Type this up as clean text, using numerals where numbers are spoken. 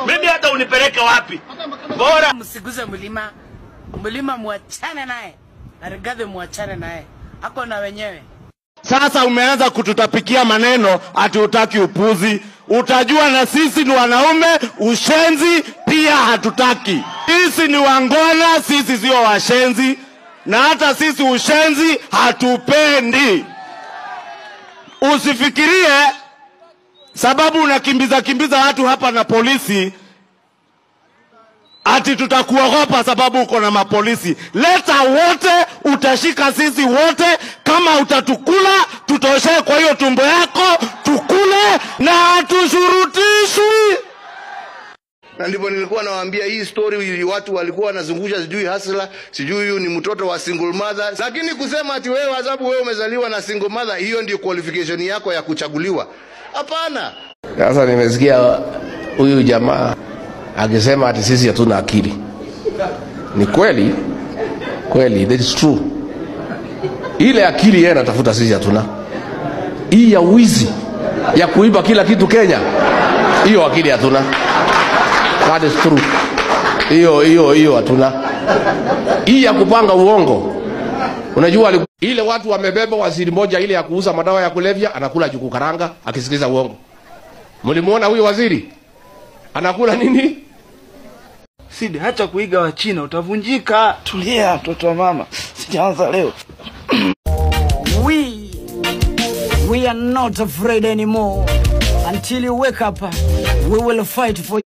Mimi hata unipeleke wapi? Bora msiguze mlima. Mlima muachane naye. Na Rigathi muachane naye. Hako na wenyewe. Sasa umeanza kututapikia maneno ati utaki upuzi. Utajua na sisi ni wanaume, ushenzi pia hatutaki. Sisi ni wangwana, sisi sio washenzi. Na hata sisi ushenzi hatupendi. Usifikirie sababu unakimbiza watu hapa na polisi ati tutakuogopa sababu uko na mapolisi. Leta wote, utashika sisi wote. Kama utatukula, tutoshe kwa hiyo tumbo yako, tukule na hatushurutishwi. Na ndipo nilikuwa nawaambia hii story watu walikuwa wanazungusha sijui hasla, sijui huyu ni mtoto wa single mother. Lakini kusema ati wewe sababu wewe umezaliwa na single mother, hiyo ndio qualification yako ya kuchaguliwa. Hapana. Sasa nimesikia huyu jamaa akisema ati sisi hatuna akili. Ni kweli? Kweli, that is true. Ile akili yeye anatafuta sisi hatuna. Hii ya wizi, ya kuiba kila kitu Kenya, hiyo akili hatuna. That is true. Hiyo hatuna. Hii ya kupanga uongo. Unajua ile watu wamebeba waziri moja ile ya kuuza madawa ya kulevya, anakula juku karanga akisikiza uongo. Mlimuona huyo waziri? Anakula nini? Sidi, hata kuiga wa China utavunjika. Tulia mtoto wa mama. Sijaanza leo. We are not afraid anymore. Until you wake up, we will fight for